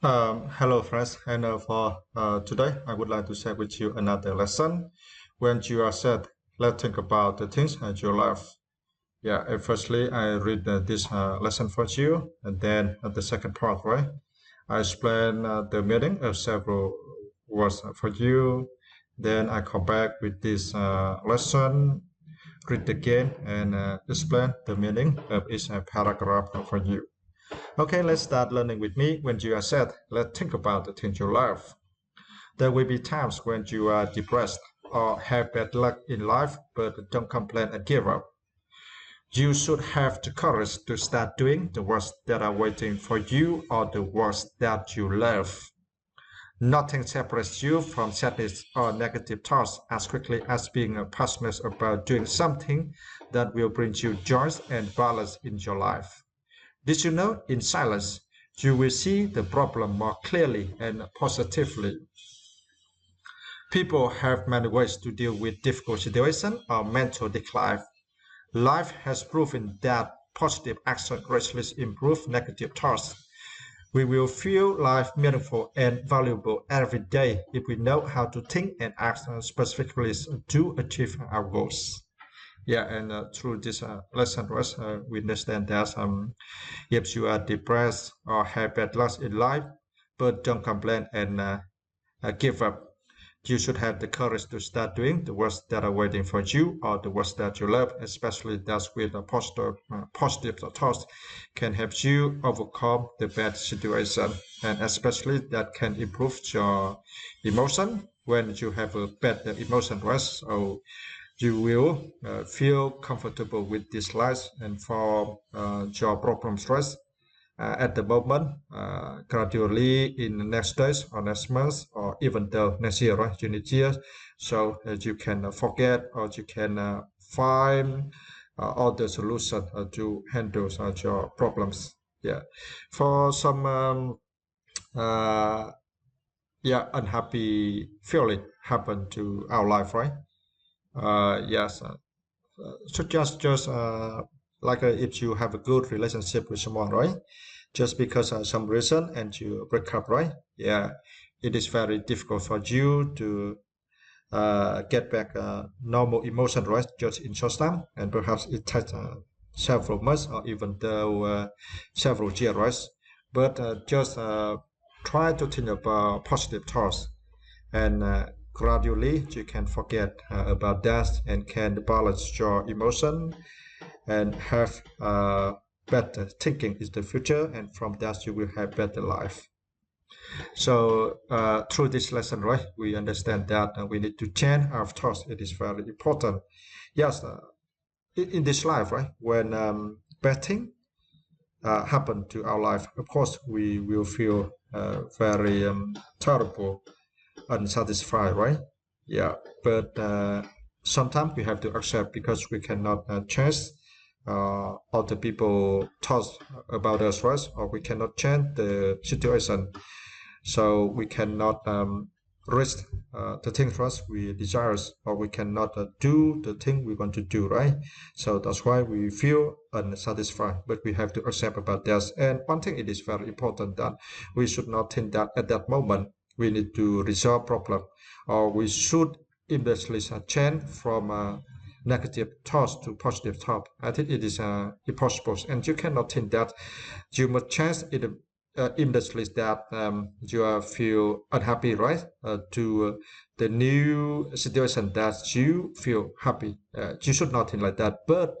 Hello friends, and for today I would like to share with you another lesson. When you are sad, let's think about the things in your life. Yeah, firstly I read this lesson for you, and then the second part, right? I explain the meaning of several words for you. Then I come back with this lesson, read again, and explain the meaning of each paragraph for you. Okay, let's start learning with me. When you are sad, let's think about the things you love. There will be times when you are depressed or have bad luck in life, but don't complain and give up. You should have the courage to start doing the works that are waiting for you or the works that you love. Nothing separates you from sadness or negative thoughts as quickly as being passionate about doing something that will bring you joy and balance in your life. Did you know in silence you will see the problem more clearly and positively? People have many ways to deal with difficult situations or mental decline. Life has proven that positive action greatly improves negative thoughts. We will feel life meaningful and valuable every day if we know how to think and act specifically to achieve our goals. Yeah, and through this lesson, Russ, we understand that if you are depressed or have bad luck in life, but don't complain and give up. You should have the courage to start doing the works that are waiting for you or the works that you love, especially those with a positive thoughts can help you overcome the bad situation, and especially that can improve your emotion when you have a bad emotion, right? So you will feel comfortable with this life and for your problem stress at the moment, gradually in the next days or next month or even though next year, right? You need years, so you can forget or you can find all the solution to handle your problems. Yeah, for some uh, yeah unhappy feeling happen to our life, right? Yes, so just like if you have a good relationship with someone, right? Just because of some reason and you break up, right? Yeah, it is very difficult for you to get back normal emotion, right? Just in short time, and perhaps it takes several months or even though several years, right? But just try to think about positive thoughts and gradually you can forget about that and can balance your emotion and have better thinking in the future, and from that you will have better life. So through this lesson, right, we understand that we need to change our thoughts. It is very important. Yes, in this life, right, when bad thing happen to our life, of course we will feel very terrible, unsatisfied, right? Yeah, but sometimes we have to accept because we cannot change other people thoughts about us, right? Or we cannot change the situation, so we cannot risk the thing for us we desire, or we cannot do the thing we want to do, right? So that's why we feel unsatisfied, but we have to accept about that. And one thing, it is very important that we should not think that at that moment we need to resolve problem, or we should immediately change from negative thoughts to positive thought. I think it is impossible, and you cannot think that you must change it immediately that you feel unhappy, right? To the new situation that you feel happy. You should not think like that. But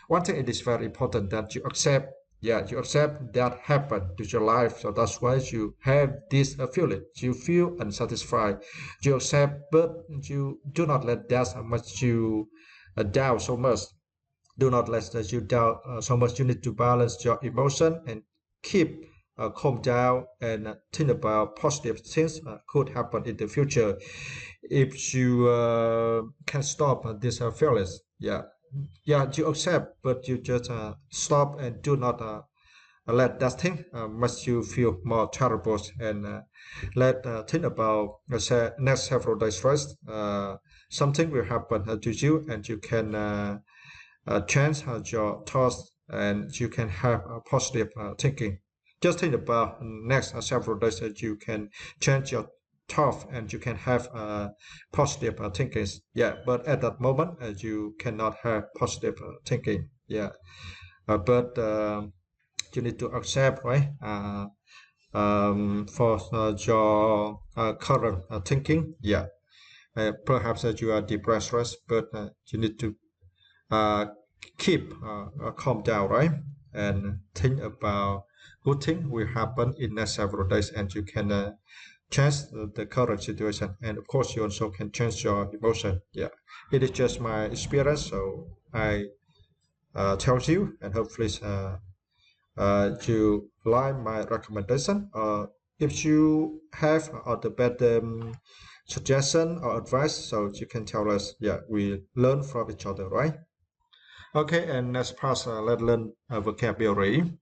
one thing, it is very important that you accept. Yeah, you accept that happened to your life. So that's why you have this feeling. You feel unsatisfied. You accept, but you do not let that much you doubt so much. Do not let that you doubt so much. You need to balance your emotion and keep calm down and think about positive things could happen in the future. If you can stop this feelings, yeah, yeah, you accept, but you just stop and do not let that thing makes you feel more terrible, and let think about next several days first. Something will happen to you, and you can change your thoughts, and you can have a positive thinking just think about next several days that you can change your thought and you can have positive thinking. Yeah, but at that moment you cannot have positive thinking. Yeah, but you need to accept, right? For your current thinking. Yeah, perhaps that you are depressed, right? But you need to uh, keep calm down, right? And think about good thing will happen in next several days, and you can change the current situation. And of course, you also can change your emotion. Yeah, it is just my experience, so I tell you, and hopefully you like my recommendation. If you have the better suggestion or advice, so you can tell us. Yeah, we learn from each other, right? Okay, and next part, let's learn vocabulary.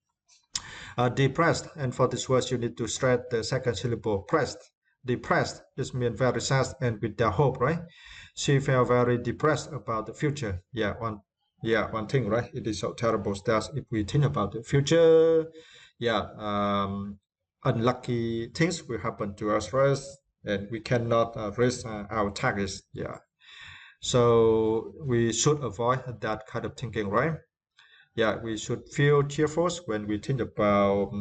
Depressed, and for this word, you need to stress the second syllable, pressed. Depressed, this means very sad and without hope, right? She felt very depressed about the future. One thing, right? It is so terrible that if we think about the future, unlucky things will happen to us, right? And we cannot reach our targets. Yeah, so we should avoid that kind of thinking, right? Yeah, we should feel cheerful when we think about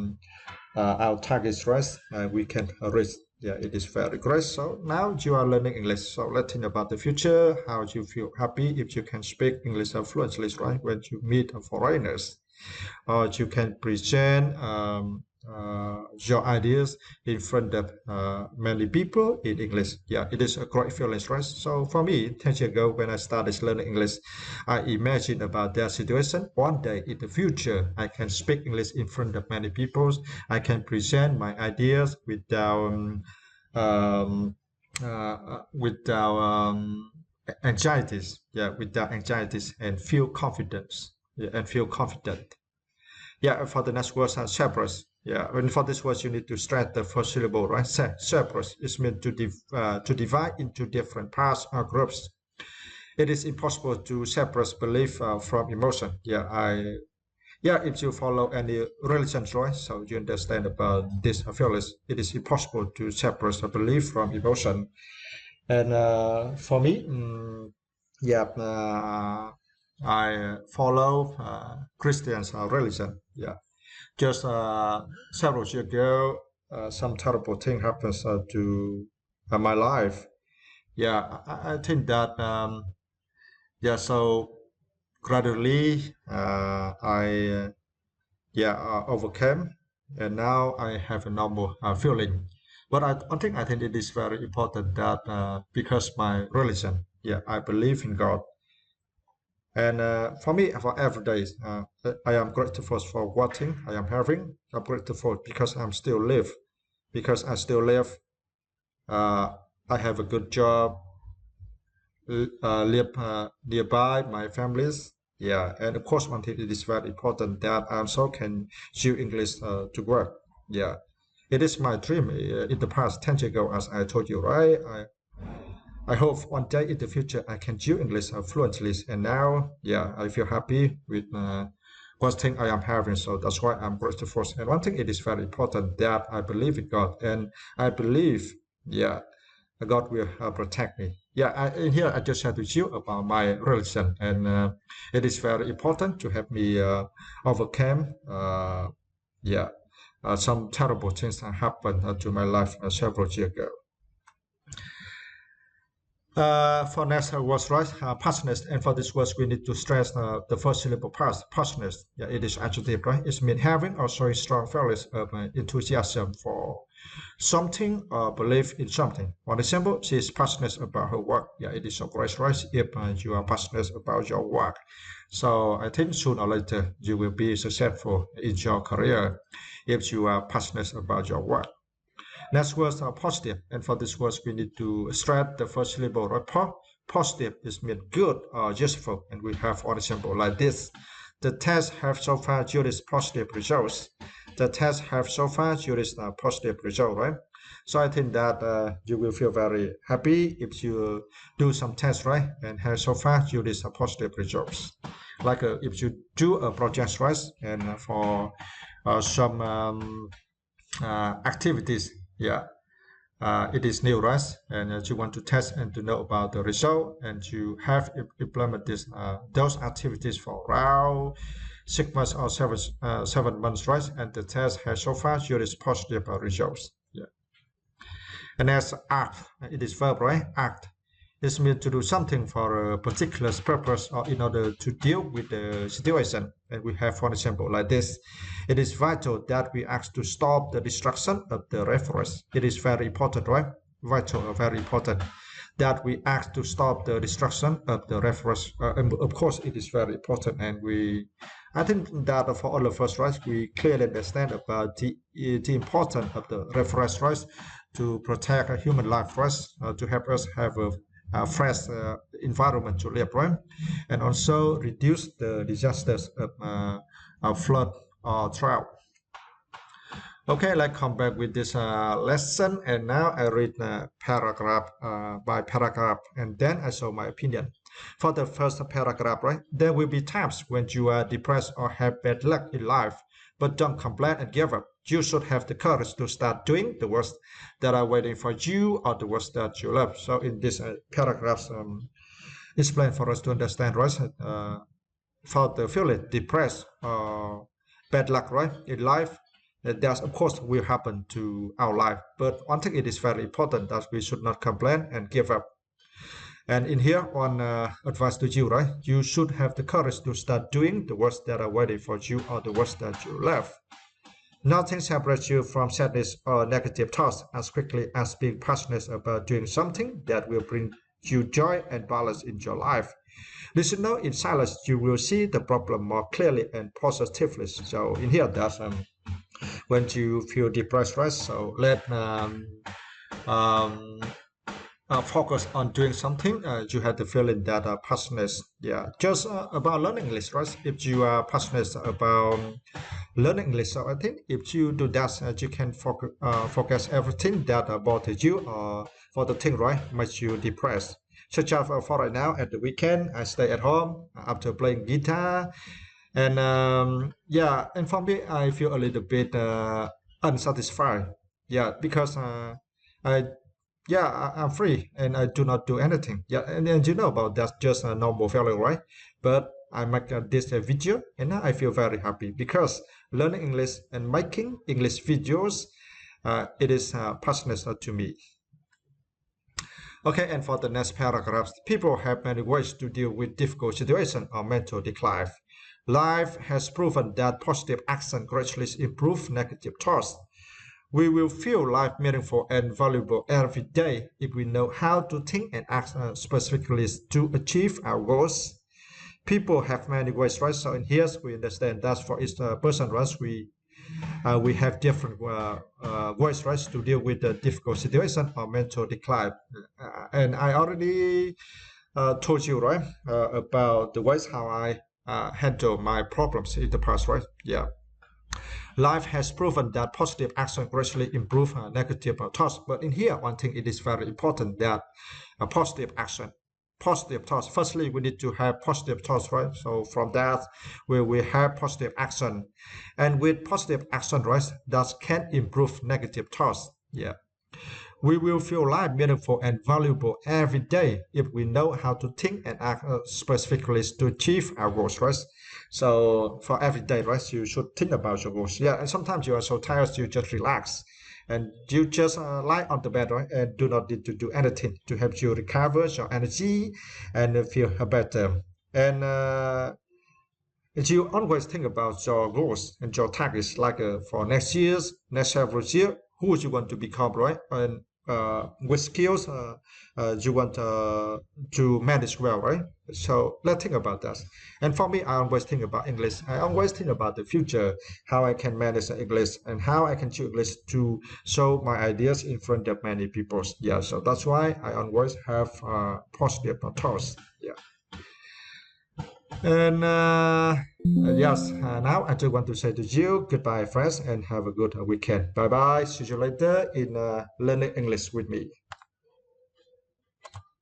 our targets, right? We can reach. Yeah, it is very great. So now you are learning English. So let's think about the future. How you feel happy if you can speak English fluently, right? When you meet foreigners, or you can present your ideas in front of many people in English. Yeah, it is a great feeling, right? So for me, 10 years ago, when I started learning English, I imagined about that situation. One day in the future, I can speak English in front of many people. I can present my ideas um, without anxieties. Yeah, without anxieties and feel confidence. Yeah, and feel confident. Yeah, for the next word, separate. Yeah, and for this word, you need to stress the first syllable, right? Separate is meant to divide into different parts or groups. It is impossible to separate belief from emotion. If you follow any religion, right? So you understand about this feelings. It is impossible to separate belief from emotion. And for me, I follow Christian religion. Yeah, just several years ago, some terrible thing happens to my life. Yeah, I think that so gradually I overcame, and now I have a normal feeling. But I think it is very important that because my religion, yeah, I believe in God. And for me, for every day, I am grateful for what thing I am having. I'm grateful because I'm still live, because I still live. Uh, I have a good job, live nearby my families. Yeah, and of course, one thing it is very important that I also can use English to work. Yeah, it is my dream in the past 10 years ago, as I told you, right? I hope one day in the future I can use English fluently. And now, yeah, I feel happy with what thing I am having. So that's why I'm grateful. And one thing it is very important that I believe in God, and I believe, yeah, God will protect me. Yeah, in here I just had to share about my religion, and it is very important to help me overcome, yeah, some terrible things that happened to my life several years ago. For next was right, passionate, and for this words we need to stress the first syllable passionate. Yeah, it is adjective, right? It means having or showing strong feelings of enthusiasm for something or believe in something. For example, she is passionate about her work. Yeah, it is so great, right? If you are passionate about your work, so I think sooner or later you will be successful in your career if you are passionate about your work. Next words are positive, and for this words we need to extract the first syllable. Right? Positive is mean good or useful, and we have one example like this. The tests have so far yielded positive results. The tests have so far yielded positive result, right? So I think that you will feel very happy if you do some tests, right, and have so far yielded positive results. Like if you do a project, right, and for some activities. Yeah, it is new, right? And you want to test and to know about the result, and you have implemented those activities for around 6 months or 7 months, right? And the test has so far yielded positive results. Yeah. And as act, it is verb, right? Act. This means to do something for a particular purpose or in order to deal with the situation. And we have, for example, like this. It is vital that we act to stop the destruction of the rainforest. It is very important, right? Vital or very important that we act to stop the destruction of the rainforest. And of course, it is very important. And I think that for all of us, right, we clearly understand about the importance of the rainforest, right, to protect a human life, right, to help us have a fresh environment to live, right? And also reduce the disasters of flood or drought. Okay, let's come back with this lesson. And now I read paragraph by paragraph, and then I show my opinion. For the first paragraph, right? There will be times when you are depressed or have bad luck in life, but don't complain and give up. You should have the courage to start doing the works that are waiting for you or the works that you love. So in this paragraphs, explain for us to understand, right? For the feeling depressed or bad luck, right, in life, that of course will happen to our life. But one thing it is very important that we should not complain and give up. And in here, one advice to you, right? You should have the courage to start doing the works that are waiting for you or the works that you love. Nothing separates you from sadness or negative thoughts as quickly as being passionate about doing something that will bring you joy and balance in your life. Listen now in silence, you will see the problem more clearly and positively. So in here, that's when you feel depressed, right? So let um, focus on doing something. You have the feeling that passionate. Yeah, just about learning English, right? If you are passionate about learning English, so I think if you do that, you can focus everything that bothers you or for the thing, right, makes you depressed. Such as for right now, at the weekend, I stay at home after playing guitar, and yeah, and for me, I feel a little bit unsatisfied. Yeah, because I yeah, I'm free and I do not do anything. Yeah, and you know about that, just a normal feeling, right? But I make this video and now I feel very happy because learning English and making English videos, it is passionate to me. Okay, and for the next paragraphs, people have many ways to deal with difficult situations or mental decline. Life has proven that positive action greatly improves negative thoughts. We will feel life meaningful and valuable every day if we know how to think and act specifically to achieve our goals. People have many ways, right? So in here we understand that for each person, right, we have different ways, right, to deal with the difficult situation or mental decline. And I already told you, right, about the ways how I handle my problems in the past, right? Yeah. Life has proven that positive action greatly improve negative thoughts. But in here, one thing it is very important that positive action, positive thoughts. Firstly, we need to have positive thoughts, right? So from that, we have positive action, and with positive action, right, that can improve negative thoughts. Yeah. We will feel life meaningful and valuable every day if we know how to think and act specifically to achieve our goals, right? So for every day, right, you should think about your goals. Yeah, and sometimes you are so tired, you just relax and you just lie on the bed, right, and do not need to do anything to help you recover your energy and feel better. And you always think about your goals and your targets, like for next year's, next several years, who you want to become, right? And with skills you want to manage well, right? So let's think about that. And for me, I always think about English. I always think about the future, how I can manage English and how I can use English to show my ideas in front of many people. Yeah, so that's why I always have positive thoughts. Yeah. And yes, now I just want to say to you goodbye, friends, and have a good weekend. Bye bye. See you later in learning English with me.